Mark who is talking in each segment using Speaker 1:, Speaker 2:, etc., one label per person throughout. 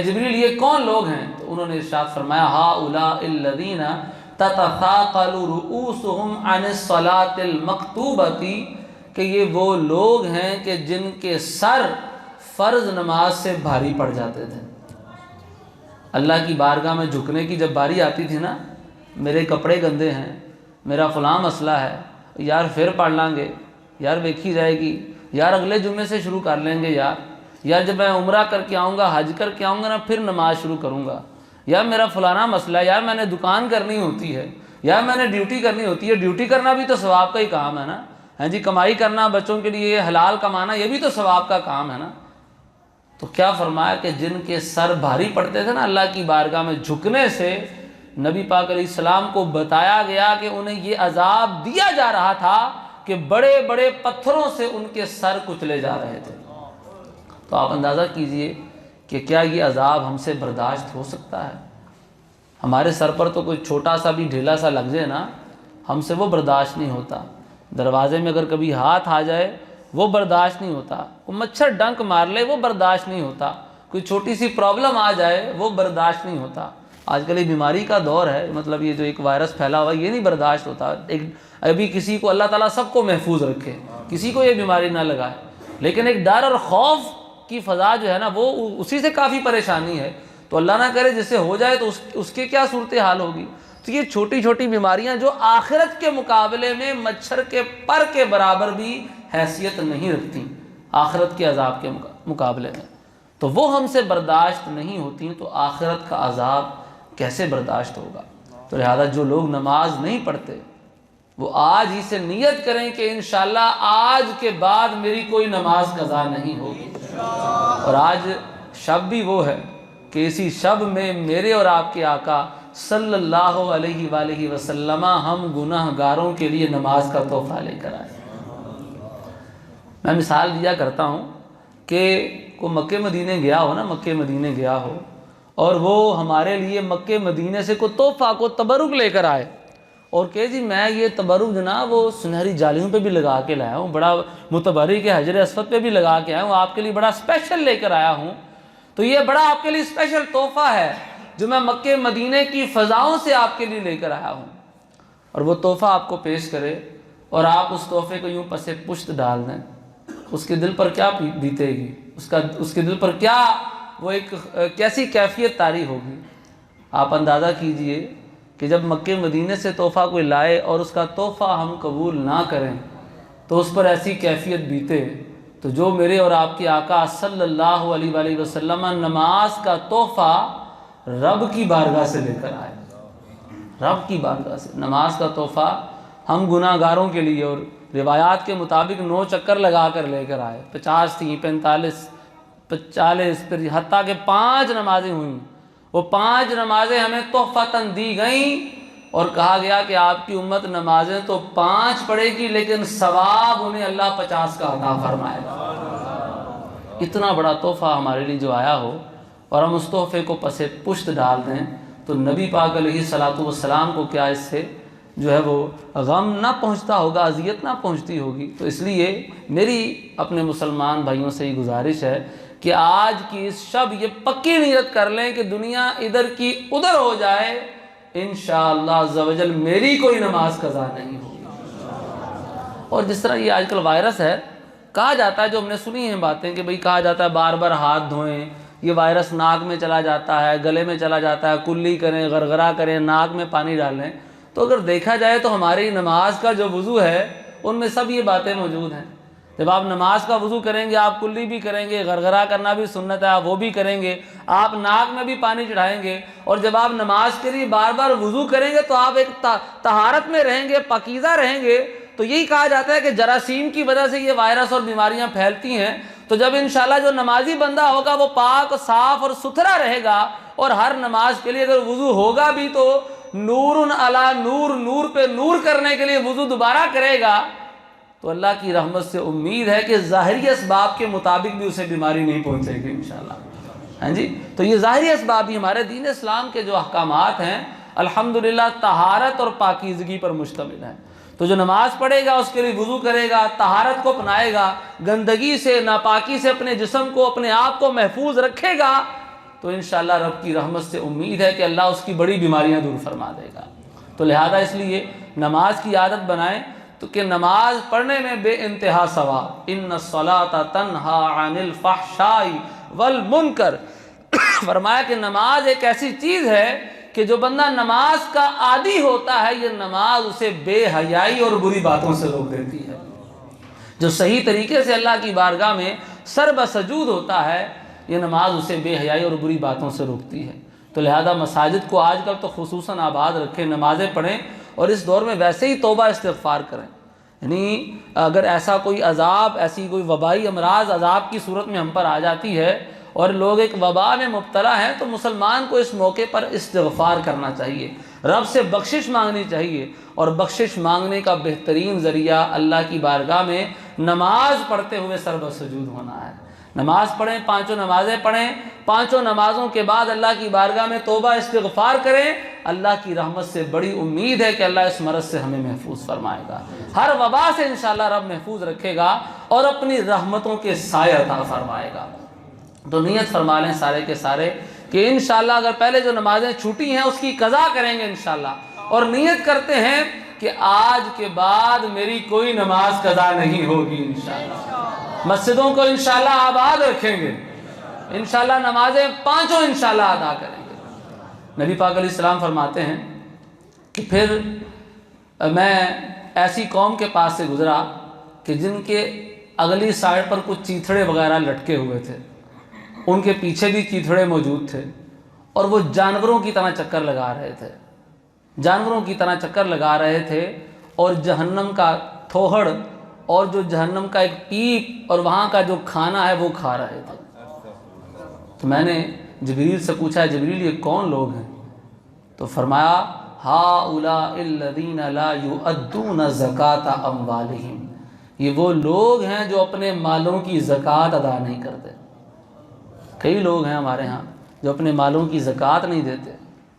Speaker 1: جبریل یہ کون لوگ ہیں؟ تو انہوں نے ارشاد فرمایا ہؤلاء الذین تتثاقل رؤوسهم عن الصلاۃ المکتوبۃ، کہ یہ وہ لوگ ہیں کہ جن کے سر فرض نماز سے بھاری پڑ جاتے تھے۔ اللہ کی بارگاہ میں جھکنے کی جب باری آتی تھی نا، میرے کپڑے گندے ہیں، میرا فلاں مسئلہ ہے، یار پھر پڑھ لیں گے، یار ویکھی جائے گی، یار اگلے جمعے سے شروع کر لیں گے، یار جب میں عمرہ کر کے آؤں گا، حج کر کے آؤں گا نا، پھر نماز شروع کروں گا، یار میرا فلانا مسئلہ ہے، یار میں نے دکان کرنی ہوتی ہے، یار میں نے ڈیوٹی کرنی ہوتی ہے۔ ڈیوٹی کرنا بھی تو ثواب کا ہی کام ہے نا، ہاں جی، کمائی کرنا بچوں کے لیے حلال کمانا، یہ بھی تو ثواب کا کام ہے نا۔ تو کیا فرمایا کہ جن کے سر بھاری پڑتے تھے نا اللہ کی بارگاہ میں جھکنے سے، نبی پاک علیہ السلام کو بتایا گیا کہ انہیں یہ عذاب دیا جا رہا تھا کہ بڑے بڑے پتھروں سے ان کے سر کچلے جا رہے تھے۔ تو آپ اندازہ کیجئے کہ کیا یہ عذاب ہم سے برداشت ہو سکتا ہے؟ ہمارے سر پر تو کوئی چھوٹا سا بھی ڈھیلا سا لگ جائے نا، ہم سے وہ برداشت نہیں ہوتا۔ دروازے میں اگر کبھی ہاتھ آ جائے وہ برداشت نہیں ہوتا، کوئی مچھر ڈنک مار لے وہ برداشت نہیں ہوتا، کوئی چھوٹی سی پرابلم آ جائے وہ برداشت نہیں ہوتا۔ آج کل یہ بیماری کا دور ہے، مطلب یہ جو ایک وائرس پھیلا ہوا ہے یہ نہیں برداشت ہوتا۔ ابھی کسی کو اللہ تعالیٰ سب کو محفوظ رکھے، کسی کو یہ بیماری نہ لگائے، لیکن ایک ڈر اور خوف کی فضا جو ہے نا وہ اسی سے کافی پریشانی ہے۔ تو اللہ نہ کرے جس سے ہو جائے تو اس کے کیا صورتحال ہوگی۔ تو یہ چھوٹی چھوٹی بیماریاں جو آخرت کے مقابلے میں مچھر کے پر کے برابر بھی حیثیت نہیں رکھتی آخرت کے عذاب کے مقابلے میں، تو وہ ہم سے برداشت نہیں ہوتی، تو آخرت کا عذاب کیسے برداشت ہوگا؟ تو لہذا جو لوگ نماز نہیں پڑھتے وہ آج ہی سے نیت کریں کہ انشاءاللہ آج کے بعد میری کوئی نماز قضا نہیں ہوگی۔ اور آج شب بھی وہ ہے کہ اسی شب میں میرے اور آپ کے آقا صلی اللہ علیہ وآلہ وسلم ہم گناہ گاروں کے لیے نماز کا تحفہ لے کر آئے۔ میں مثال دیا کرتا ہوں کہ کوئی مکہ مدینے گیا ہو نا، مکہ مدینے گیا ہو اور وہ ہمارے لیے مکہ مدینے سے کوئی تحفہ کو تبرک لے کر آئے اور کہ جی میں یہ تبرک جناب وہ سنہری جالیوں پہ بھی لگا کے لایا ہوں، بڑا متبرک ہے، حجر اسود پہ بھی لگا کے آیا ہوں، آپ کے لیے بڑا اسپیشل لے کر آیا ہوں، تو یہ بڑا آپ کے لیے اسپیشل تحفہ ہے جو میں مکہ مدینے کی فضاؤں سے آپ کے لیے لے کر آیا ہوں۔ اور وہ تحفہ آپ کو پیش کرے اور آپ اس تحفے کو یوں پس پشت ڈال دیں، اس کے دل پر کیا بیتے گی، اس کے دل پر کیا وہ ایک کیسی کیفیت طاری ہوگی۔ آپ اندازہ کیجئے کہ جب مکہ مدینے سے تحفہ کوئی لائے اور اس کا تحفہ ہم قبول نہ کریں تو اس پر ایسی کیفیت بیتے، تو جو میرے اور آپ کے آقا صلی اللہ علیہ وآلہ وسلم نماز کا تحفہ رب کی بارگاہ سے لے کر آئے، رب کی بارگاہ سے نماز کا تحفہ ہم گناہ گاروں کے لیے، اور روایات کے مطابق 9 چکر لگا کر لے کر آئے، 50 تھیں، 45، 40، پھر حتیٰ کہ 5 نمازیں ہوئیں، وہ 5 نمازیں ہمیں تحفتاً دی گئیں اور کہا گیا کہ آپ کی امت نمازیں تو 5 پڑھے گی لیکن ثواب انہیں اللہ 50 کا عطا فرمائے گا۔ اتنا بڑا تحفہ ہمارے لیے جو آیا ہو اور ہم اس تحفے کو پس پشت ڈال دیں تو نبی پاک علیہ الصلاۃ والسلام کو کیا اس سے جو ہے وہ غم نہ پہنچتا ہوگا، اذیت نہ پہنچتی ہوگی۔ تو اس لیے میری اپنے مسلمان بھائیوں سے یہ گزارش ہے کہ آج کی اس شب یہ پکی نیت کر لیں کہ دنیا ادھر کی ادھر ہو جائے، انشاءاللہ عز و جل میری کوئی نماز قضا نہیں ہوگی۔ اور جس طرح یہ آج کل وائرس ہے، کہا جاتا ہے، جو ہم نے سنی ہیں باتیں کہ بھئی کہا جاتا ہے بار بار ہاتھ دھوئیں، یہ وائرس ناک میں چلا جاتا ہے، گلے میں چلا جاتا ہے، کلی کریں، غرغرہ کریں، ناک میں پانی ڈالیں۔ تو اگر دیکھا جائے تو ہماری نماز کا جو وضو ہے ان میں سب یہ باتیں موجود ہیں۔ جب آپ نماز کا وضو کریں گے آپ کلی بھی کریں گے، غرغرہ کرنا بھی سنت ہے آپ وہ بھی کریں گے، آپ ناک میں بھی پانی چڑھائیں گے، اور جب آپ نماز کے لیے بار بار وضو کریں گے تو آپ ایک طہارت میں رہیں گے، پاکیزہ رہیں گے۔ تو یہی کہا جاتا ہے کہ جراثیم کی وجہ سے یہ وائرس اور بیماریاں پھیلتی ہیں، تو جب انشاءاللہ جو نمازی بندہ ہوگا وہ پاک صاف اور ستھرا رہے گا، اور ہر نماز کے لیے اگر وضو ہوگا بھی تو نور علی نور، نور پہ نور کرنے کے لیے وضو دوبارہ کرے گا، تو اللہ کی رحمت سے امید ہے کہ ظاہری اسباب کے مطابق بھی اسے بیماری نہیں پہنچے گی انشاءاللہ۔ ہاں جی، تو یہ ظاہری اسباب بھی ہمارے دین اسلام کے جو احکامات ہیں الحمدللہ طہارت اور پاکیزگی پر مشتمل ہیں۔ تو جو نماز پڑھے گا اس کے لیے وضو کرے گا، طہارت کو اپنائے گا، گندگی سے ناپاکی سے اپنے جسم کو اپنے آپ کو محفوظ رکھے گا، تو انشاءاللہ رب کی رحمت سے امید ہے کہ اللہ اس کی بڑی بیماریاں دور فرما دے گا۔ تو لہذا اس لیے نماز کی عادت بنائیں تو کہ نماز پڑھنے میں بے انتہا ثواب۔ ان الصلاۃ تنہا عن الفحشاء والمنکر، فرمایا کہ نماز ایک ایسی چیز ہے کہ جو بندہ نماز کا عادی ہوتا ہے یہ نماز اسے بے حیائی اور بری باتوں سے روک دیتی ہے۔ جو صحیح طریقے سے اللہ کی بارگاہ میں سر بسجود ہوتا ہے یہ نماز اسے بے حیائی اور بری باتوں سے روکتی ہے۔ تو لہذا مساجد کو آج کل تو خصوصاً آباد رکھیں، نمازیں پڑھیں، اور اس دور میں ویسے ہی توبہ استغفار کریں۔ یعنی اگر ایسا کوئی عذاب، ایسی کوئی وبائی امراض عذاب کی صورت میں ہم پر آ جاتی ہے اور لوگ ایک وبا میں مبتلا ہیں تو مسلمان کو اس موقع پر استغفار کرنا چاہیے، رب سے بخشش مانگنی چاہیے، اور بخشش مانگنے کا بہترین ذریعہ اللہ کی بارگاہ میں نماز پڑھتے ہوئے سر بسجود ہونا ہے۔ نماز پڑھیں، پانچوں نمازیں پڑھیں، پانچوں نمازوں کے بعد اللہ کی بارگاہ میں توبہ استغفار کریں۔ اللہ کی رحمت سے بڑی امید ہے کہ اللہ اس مرض سے ہمیں محفوظ فرمائے گا، ہر وبا سے انشاءاللہ رب محفوظ رکھے گا اور اپنی رحمتوں کے سائے عطا فرمائے گا۔ تو نیت فرما لیں سارے کے سارے کہ انشاءاللہ اگر پہلے جو نمازیں چھوٹی ہیں اس کی قضا کریں گے انشاءاللہ، اور نیت کرتے ہیں کہ آج کے بعد میری کوئی نماز قضا نہیں ہوگی انشاءاللہ۔ مسجدوں کو انشاءاللہ آباد رکھیں گے، انشاءاللہ نمازیں پانچوں انشاءاللہ ادا کریں گے۔ نبی پاک علیہ السلام فرماتے ہیں کہ پھر میں ایسی قوم کے پاس سے گزرا کہ جن کے اگلی سائڈ پر کچھ چیتھڑے وغیرہ لٹکے ہوئے تھے، ان کے پیچھے بھی چیتھڑے موجود تھے، اور وہ جانوروں کی طرح چکر لگا رہے تھے، جانوروں کی طرح چکر لگا رہے تھے، اور جہنم کا تھوہڑ اور جو جہنم کا ایک پیپ اور وہاں کا جو کھانا ہے وہ کھا رہے تھے۔ تو میں نے جبریل سے پوچھا، جبریل یہ کون لوگ ہیں؟ تو فرمایا ہؤلاء الذین لا یؤدون زکاۃ اموالہم، یہ وہ لوگ ہیں جو اپنے مالوں کی زکوٰۃ ادا نہیں کرتے۔ کئی لوگ ہیں ہمارے ہاں جو اپنے مالوں کی زکوٰۃ نہیں دیتے۔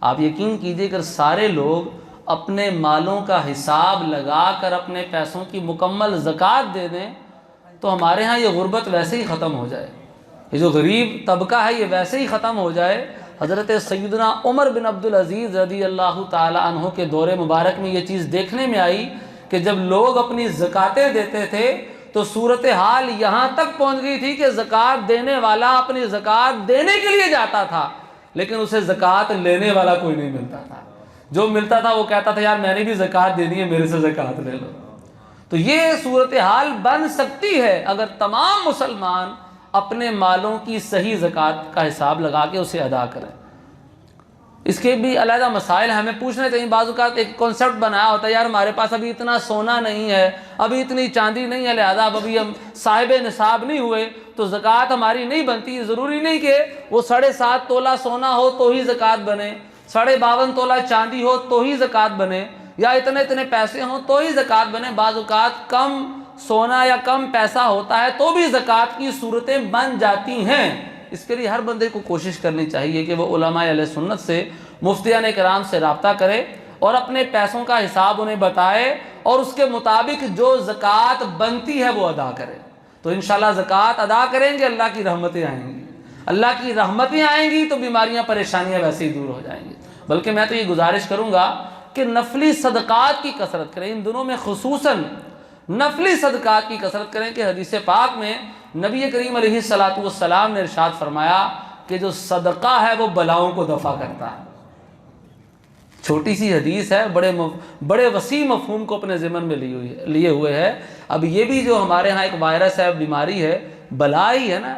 Speaker 1: آپ یقین کیجئے کہ سارے لوگ اپنے مالوں کا حساب لگا کر اپنے پیسوں کی مکمل زکوٰۃ دے دیں تو ہمارے ہاں یہ غربت ویسے ہی ختم ہو جائے، یہ جو غریب طبقہ ہے یہ ویسے ہی ختم ہو جائے۔ حضرت سیدنا عمر بن عبدالعزیز رضی اللہ تعالی عنہ کے دور مبارک میں یہ چیز دیکھنے میں آئی کہ جب لوگ اپنی زکاتیں دیتے تھے تو صورتحال یہاں تک پہنچ گئی تھی کہ زکوٰۃ دینے والا اپنی زکوٰۃ دینے کے لیے جاتا تھا لیکن اسے زکوٰۃ لینے والا کوئی نہیں ملتا تھا۔ جو ملتا تھا وہ کہتا تھا یار میں نے بھی زکوٰۃ دینی ہے، میرے سے زکوٰۃ لے لو۔ تو یہ صورتحال بن سکتی ہے اگر تمام مسلمان اپنے مالوں کی صحیح زکوٰۃ کا حساب لگا کے اسے ادا کریں۔ اس کے بھی علیحدہ مسائل ہمیں پوچھنے چاہیے۔ بعض اوقات ایک کانسیپٹ بنایا ہوتا ہے یار ہمارے پاس ابھی اتنا سونا نہیں ہے، ابھی اتنی چاندی نہیں ہے، لہذا ابھی ہم صاحب نصاب نہیں ہوئے تو زکوٰۃ ہماری نہیں بنتی۔ ضروری نہیں کہ وہ 7.5 تولہ سونا ہو تو ہی زکوٰۃ بنے، 52.5 تولہ چاندی ہو تو ہی زکوٰۃ بنے، یا اتنے پیسے ہوں تو ہی زکوٰۃ بنے۔ بعض اوقات کم سونا یا کم پیسہ ہوتا ہے تو بھی زکوٰۃ کی صورتیں بن جاتی ہیں۔ اس کے لیے ہر بندے کو کوشش کرنی چاہیے کہ وہ علماء اہل سنت سے، مفتیان کرام سے رابطہ کرے اور اپنے پیسوں کا حساب انہیں بتائے اور اس کے مطابق جو زکوٰۃ بنتی ہے وہ ادا کرے۔ تو انشاءاللہ زکوٰۃ ادا کریں گے اللہ کی رحمتیں آئیں گی، اللہ کی رحمتیں آئیں گی تو بیماریاں پریشانیاں ویسے ہی دور ہو جائیں گی۔ بلکہ میں تو یہ گزارش کروں گا کہ نفلی صدقات کی کثرت کریں، ان دنوں میں خصوصاً نفلی صدقات کی کثرت کریں کہ حدیث پاک میں نبی کریم علیہ الصلاۃ والسلام نے ارشاد فرمایا کہ جو صدقہ ہے وہ بلاؤں کو دفع کرتا ہے۔ چھوٹی سی حدیث ہے، بڑے وسیع مفہوم کو اپنے ذمن میں لیے ہوئے ہے۔ اب یہ بھی جو ہمارے ہاں ایک وائرس ہے، بیماری ہے، بلا ہی ہے نا،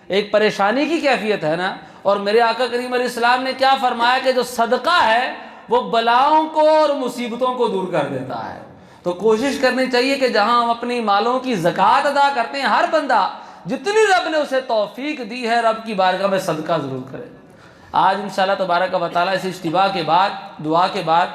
Speaker 1: ایک پریشانی کی کیفیت ہے نا۔ اور میرے آقا کریم علیہ السلام نے کیا فرمایا کہ جو صدقہ ہے وہ بلاؤں کو اور مصیبتوں کو دور کر دیتا ہے۔ تو کوشش کرنی چاہیے کہ جہاں ہم اپنی مالوں کی زکوٰۃ ادا کرتے ہیں ہر بندہ جتنی رب نے اسے توفیق دی ہے رب کی بارگاہ میں صدقہ ضرور کرے۔ آج انشاءاللہ تبارک و تعالیٰ اس اجتماع کے بعد، دعا کے بعد،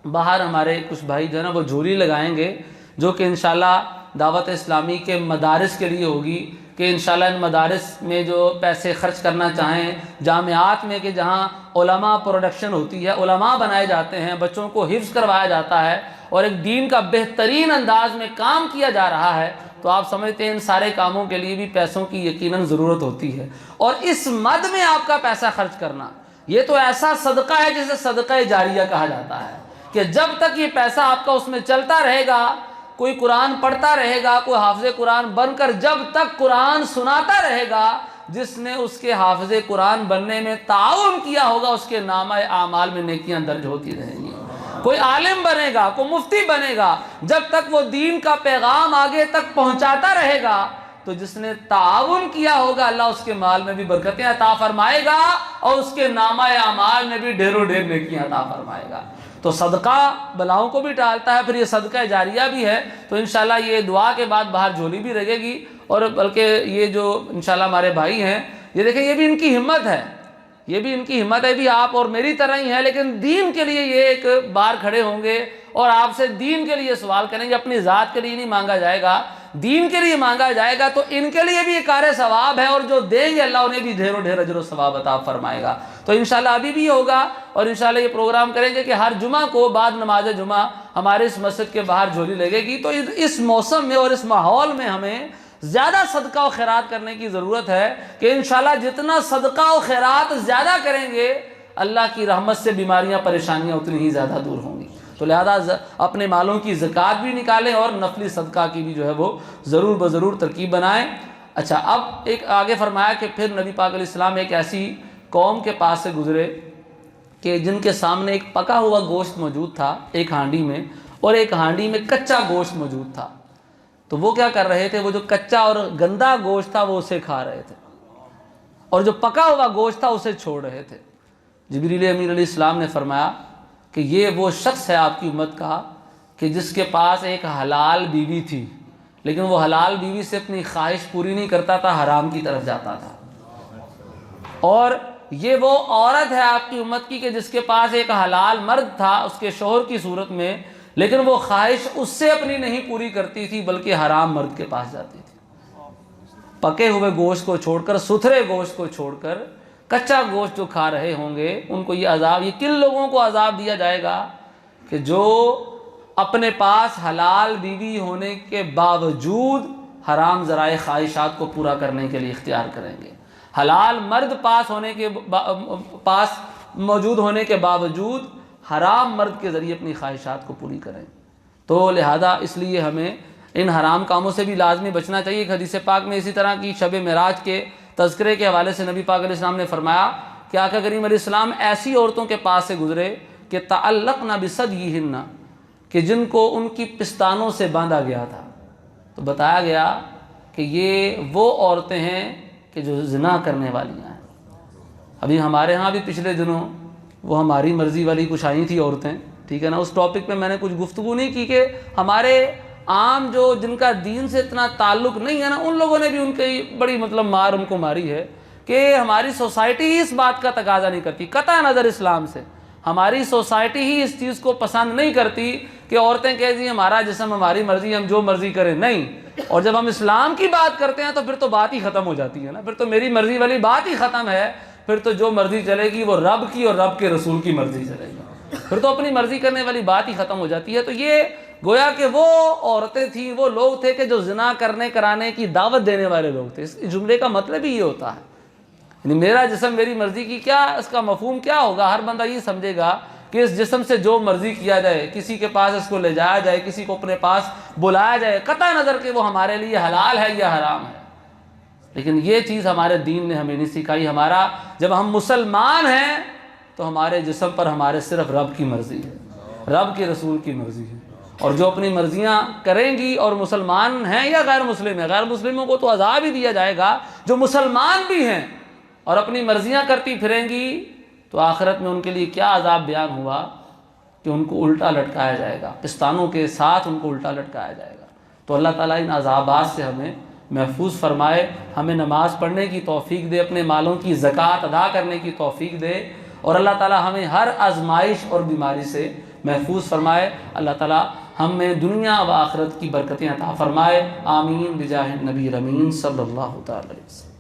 Speaker 1: باہر ہمارے کچھ بھائی جو ہے نا وہ جھولی لگائیں گے جو کہ انشاءاللہ دعوت اسلامی کے مدارس کے لیے ہوگی، کہ انشاءاللہ ان مدارس میں جو پیسے خرچ کرنا چاہیں، جامعات میں کہ جہاں علماء پروڈکشن ہوتی ہے، علماء بنائے جاتے ہیں، بچوں کو حفظ کروایا جاتا ہے اور ایک دین کا بہترین انداز میں کام کیا جا رہا ہے تو آپ سمجھتے ہیں ان سارے کاموں کے لیے بھی پیسوں کی یقیناً ضرورت ہوتی ہے، اور اس مد میں آپ کا پیسہ خرچ کرنا یہ تو ایسا صدقہ ہے جسے صدقہ جاریہ کہا جاتا ہے کہ جب تک یہ پیسہ آپ کا اس میں چلتا رہے گا، کوئی قرآن پڑھتا رہے گا، کوئی حافظ قرآن بن کر جب تک قرآن سناتا رہے گا، جس نے اس کے حافظ قرآن بننے میں تعاون کیا ہوگا اس کے نامہ اعمال میں نیکیاں درج ہوتی رہیں گی۔ کوئی عالم بنے گا، کوئی مفتی بنے گا، جب تک وہ دین کا پیغام آگے تک پہنچاتا رہے گا تو جس نے تعاون کیا ہوگا اللہ اس کے مال میں بھی برکتیں عطا فرمائے گا اور اس کے نامہ اعمال میں بھی ڈھیروں ڈھیر نیکیاں عطا فرمائے گا۔ تو صدقہ بلاؤں کو بھی ٹالتا ہے، پھر یہ صدقہ جاریہ بھی ہے۔ تو انشاءاللہ یہ دعا کے بعد باہر جھولی بھی رہے گی، اور بلکہ یہ جو انشاءاللہ ہمارے بھائی ہیں، یہ دیکھیں یہ بھی ان کی ہمت ہے، یہ بھی ان کی ہمت ہے، بھی آپ اور میری طرح ہی ہے، لیکن دین کے لیے یہ ایک بار کھڑے ہوں گے اور آپ سے دین کے لیے سوال کریں گے۔ اپنی ذات کے لیے نہیں مانگا جائے گا، دین کے لیے مانگا جائے گا، تو ان کے لیے بھی ایک کار ثواب ہے، اور جو دیں گے اللہ انہیں بھی ڈھیروں ڈھیر اجر و ثواب عطا فرمائے گا۔ تو انشاءاللہ ابھی بھی ہوگا، اور انشاءاللہ یہ پروگرام کریں گے کہ ہر جمعہ کو بعد نماز جمعہ ہمارے اس مسجد کے باہر جھولی لگے گی۔ تو اس موسم میں اور اس ماحول میں ہمیں زیادہ صدقہ و خیرات کرنے کی ضرورت ہے کہ انشاءاللہ جتنا صدقہ و خیرات زیادہ کریں گے اللہ کی رحمت سے بیماریاں پریشانیاں اتنی ہی زیادہ دور ہوں گی۔ تو لہذا اپنے مالوں کی زکوٰۃ بھی نکالیں اور نفلی صدقہ کی بھی جو ہے وہ ضرور بضرور ترکیب بنائیں۔ اچھا، اب ایک آگے فرمایا کہ پھر نبی پاک علیہ السلام ایک ایسی قوم کے پاس سے گزرے کہ جن کے سامنے ایک پکا ہوا گوشت موجود تھا ایک ہانڈی میں، اور ایک ہانڈی میں کچا گوشت موجود تھا۔ تو وہ کیا کر رہے تھے، وہ جو کچا اور گندا گوشت تھا وہ اسے کھا رہے تھے، اور جو پکا ہوا گوشت تھا اسے چھوڑ رہے تھے۔ جبریل امین علیہ السلام نے فرمایا کہ یہ وہ شخص ہے آپ کی امت کا کہ جس کے پاس ایک حلال بیوی تھی، لیکن وہ حلال بیوی سے اپنی خواہش پوری نہیں کرتا تھا، حرام کی طرف جاتا تھا۔ اور یہ وہ عورت ہے آپ کی امت کی کہ جس کے پاس ایک حلال مرد تھا اس کے شوہر کی صورت میں، لیکن وہ خواہش اس سے اپنی نہیں پوری کرتی تھی بلکہ حرام مرد کے پاس جاتی تھی۔ پکے ہوئے گوشت کو چھوڑ کر، ستھرے گوشت کو چھوڑ کر کچا گوشت جو کھا رہے ہوں گے ان کو یہ عذاب، یہ کن لوگوں کو عذاب دیا جائے گا کہ جو اپنے پاس حلال بیوی ہونے کے باوجود حرام ذرائع خواہشات کو پورا کرنے کے لیے اختیار کریں گے، حلال مرد پاس موجود ہونے کے باوجود حرام مرد کے ذریعے اپنی خواہشات کو پوری کریں۔ تو لہذا اس لیے ہمیں ان حرام کاموں سے بھی لازمی بچنا چاہیے۔ ایک حدیث پاک میں اسی طرح کی شب معراج کے تذکرے کے حوالے سے نبی پاک علیہ السلام نے فرمایا کہ آقا کریم علیہ السلام ایسی عورتوں کے پاس سے گزرے کہ تعلقن بصدیہن، کہ جن کو ان کی پستانوں سے باندھا گیا تھا۔ تو بتایا گیا کہ یہ وہ عورتیں ہیں کہ جو زنا کرنے والیاں ہیں۔ ابھی ہمارے ہاں بھی پچھلے دنوں وہ ہماری مرضی والی کچھ آئی تھی عورتیں، ٹھیک ہے نا، اس ٹاپک پہ میں نے کچھ گفتگو نہیں کی کہ ہمارے عام جو جن کا دین سے اتنا تعلق نہیں ہے نا، ان لوگوں نے بھی ان کی بڑی مار ان کو ماری ہے کہ ہماری سوسائٹی ہی اس بات کا تقاضا نہیں کرتی، قطع نظر اسلام سے ہماری سوسائٹی ہی اس چیز کو پسند نہیں کرتی کہ عورتیں کہہ دیں ہمارا جسم ہماری مرضی، ہم جو مرضی کریں، نہیں۔ اور جب ہم اسلام کی بات کرتے ہیں تو پھر تو بات ہی ختم ہو جاتی ہے نا، پھر تو میری مرضی والی بات ہی ختم ہے، پھر تو جو مرضی چلے گی وہ رب کی اور رب کے رسول کی مرضی چلے گی، پھر تو اپنی مرضی کرنے والی بات ہی ختم ہو جاتی ہے۔ تو یہ گویا کہ وہ عورتیں تھیں، وہ لوگ تھے کہ جو زنا کرانے کی دعوت دینے والے لوگ تھے۔ اس جملے کا مطلب ہی یہ ہوتا ہے، یعنی میرا جسم میری مرضی کی، کیا اس کا مفہوم کیا ہوگا؟ ہر بندہ یہ سمجھے گا کہ اس جسم سے جو مرضی کیا جائے، کسی کے پاس اس کو لے جایا جائے، کسی کو اپنے پاس بلایا جائے، قطع نظر کہ وہ ہمارے لیے حلال ہے یا حرام ہے، لیکن یہ چیز ہمارے دین نے ہمیں نہیں سکھائی۔ ہمارا جب ہم مسلمان ہیں تو ہمارے جسم پر ہمارے صرف رب کی مرضی ہے، رب کے رسول کی مرضی ہے، اور جو اپنی مرضیاں کریں گی، اور مسلمان ہیں یا غیر مسلم ہیں، غیر مسلموں کو تو عذاب ہی دیا جائے گا، جو مسلمان بھی ہیں اور اپنی مرضیاں کرتی پھریں گی تو آخرت میں ان کے لیے کیا عذاب بیان ہوا کہ ان کو الٹا لٹکایا جائے گا، پستانوں کے ساتھ ان کو الٹا لٹکایا جائے گا۔ تو اللہ تعالیٰ ان عذابات سے ہمیں محفوظ فرمائے، ہمیں نماز پڑھنے کی توفیق دے، اپنے مالوں کی زکوٰۃ ادا کرنے کی توفیق دے، اور اللہ تعالیٰ ہمیں ہر آزمائش اور بیماری سے محفوظ فرمائے۔ اللہ تعالیٰ ہم میں دنیا و آخرت کی برکتیں عطا فرمائے، آمین بجاہ النبی الامین صلی اللہ تعالی علیہ وسلم۔